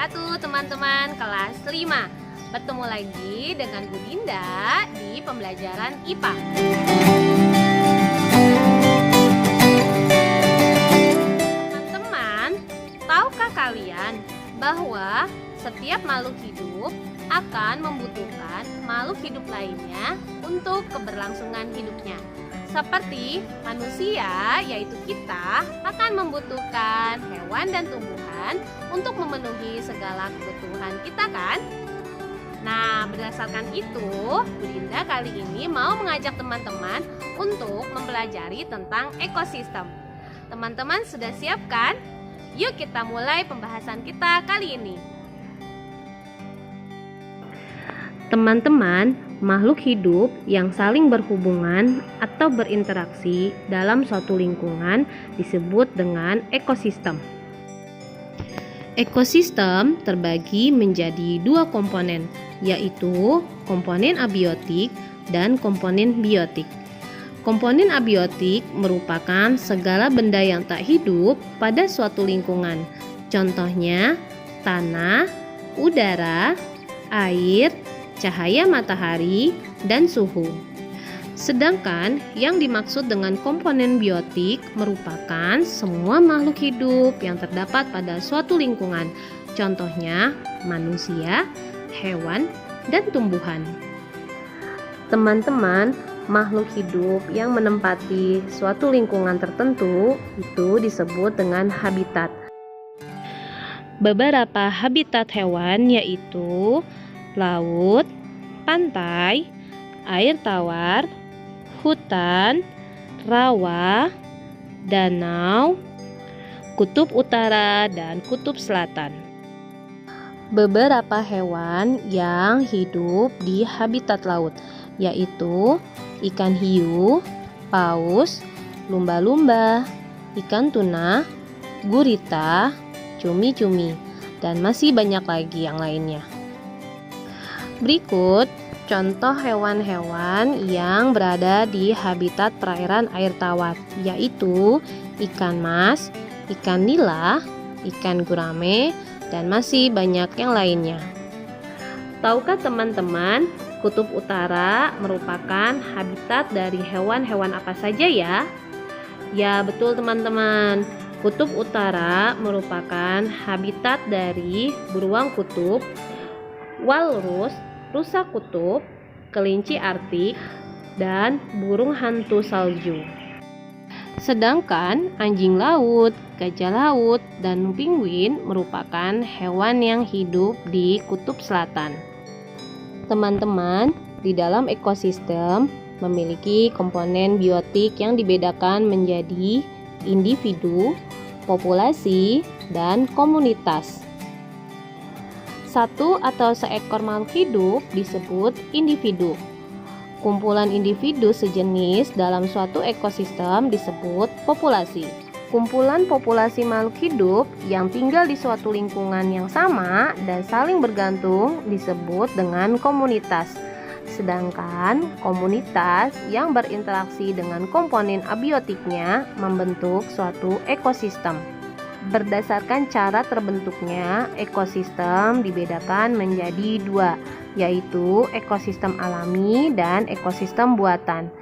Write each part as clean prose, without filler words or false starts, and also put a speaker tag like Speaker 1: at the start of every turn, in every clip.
Speaker 1: wabarakatuh teman-teman kelas 5. Bertemu lagi dengan Bu Dinda di pembelajaran IPA. Teman-teman, tahukah kalian bahwa setiap makhluk hidup akan membutuhkan makhluk hidup lainnya untuk keberlangsungan hidupnya? Seperti manusia, yaitu kita, akan membutuhkan hewan dan tumbuhan untuk memenuhi segala kebutuhan kita kan? Nah, berdasarkan itu, Bu Dinda kali ini mau mengajak teman-teman untuk mempelajari tentang ekosistem. Teman-teman sudah siap kan? Yuk kita mulai pembahasan kita kali ini. Teman-teman, makhluk hidup yang saling berhubungan atau berinteraksi dalam suatu lingkungan disebut dengan ekosistem. Ekosistem terbagi menjadi dua komponen, yaitu komponen abiotik dan komponen biotik. Komponen abiotik merupakan segala benda yang tak hidup pada suatu lingkungan. Contohnya, tanah, udara, air, cahaya matahari, dan suhu. Sedangkan yang dimaksud dengan komponen biotik merupakan semua makhluk hidup yang terdapat pada suatu lingkungan. Contohnya manusia, hewan, dan tumbuhan. Teman-teman, makhluk hidup yang menempati suatu lingkungan tertentu itu disebut dengan habitat. Beberapa habitat hewan yaitu laut, pantai, air tawar, hutan, rawa, danau, kutub utara, dan kutub selatan. Beberapa hewan yang hidup di habitat laut yaitu ikan hiu, paus, lumba-lumba, ikan tuna, gurita, cumi-cumi, dan masih banyak lagi yang lainnya. Berikut contoh hewan-hewan yang berada di habitat perairan air tawar, yaitu ikan mas, ikan nila, ikan gurame, dan masih banyak yang lainnya. Tahukah teman-teman, kutub utara merupakan habitat dari hewan-hewan apa saja ya? Ya, betul teman-teman. Kutub utara merupakan habitat dari beruang kutub, walrus, rusa kutub, kelinci arktik, dan burung hantu salju. Sedangkan anjing laut, gajah laut, dan penguin merupakan hewan yang hidup di kutub selatan. Teman-teman, di dalam ekosistem memiliki komponen biotik yang dibedakan menjadi individu, populasi, dan komunitas. Satu atau seekor makhluk hidup disebut individu. Kumpulan individu sejenis dalam suatu ekosistem disebut populasi. Kumpulan populasi makhluk hidup yang tinggal di suatu lingkungan yang sama dan saling bergantung disebut dengan komunitas. Sedangkan komunitas yang berinteraksi dengan komponen abiotiknya membentuk suatu ekosistem. Berdasarkan cara terbentuknya, ekosistem dibedakan menjadi dua, yaitu ekosistem alami dan ekosistem buatan.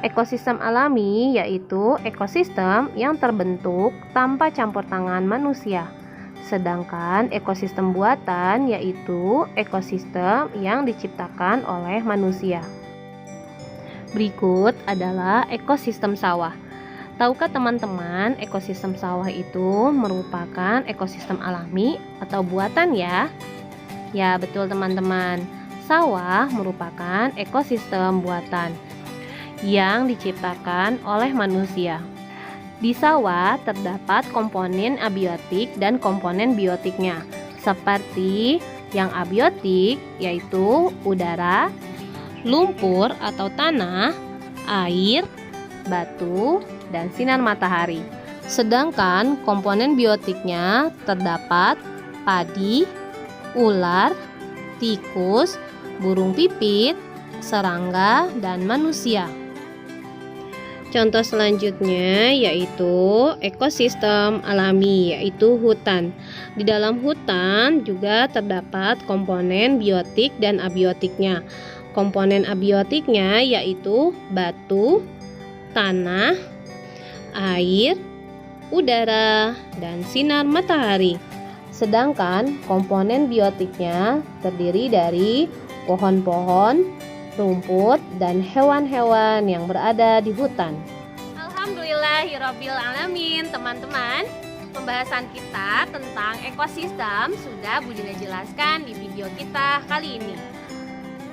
Speaker 1: Ekosistem alami yaitu ekosistem yang terbentuk tanpa campur tangan manusia. Sedangkan ekosistem buatan yaitu ekosistem yang diciptakan oleh manusia. Berikut adalah ekosistem sawah. Tahukah teman-teman, ekosistem sawah itu merupakan ekosistem alami atau buatan ya? Ya, betul teman-teman. Sawah merupakan ekosistem buatan yang diciptakan oleh manusia. Di sawah terdapat komponen abiotik dan komponen biotiknya. Seperti yang abiotik yaitu udara, lumpur atau tanah, air, batu, dan sinar matahari. Sedangkan komponen biotiknya terdapat padi, ular, tikus, burung pipit, serangga, dan manusia. Contoh selanjutnya yaitu ekosistem alami, yaitu hutan. Di dalam hutan juga terdapat komponen biotik dan abiotiknya. Komponen abiotiknya yaitu batu, tanah, air, udara, dan sinar matahari. Sedangkan komponen biotiknya terdiri dari pohon-pohon, rumput, dan hewan-hewan yang berada di hutan. Alhamdulillahirabbil alamin, teman-teman. Pembahasan kita tentang ekosistem sudah Bu Dinda jelaskan di video kita kali ini.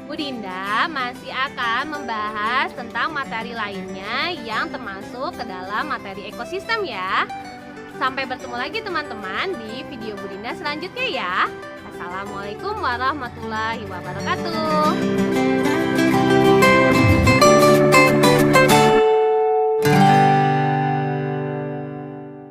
Speaker 1: Bu Dinda masih akan membahas tentang materi lainnya yang termasuk ke dalam materi ekosistem ya. Sampai bertemu lagi teman-teman di video Bu Dinda selanjutnya ya. Assalamualaikum warahmatullahi wabarakatuh.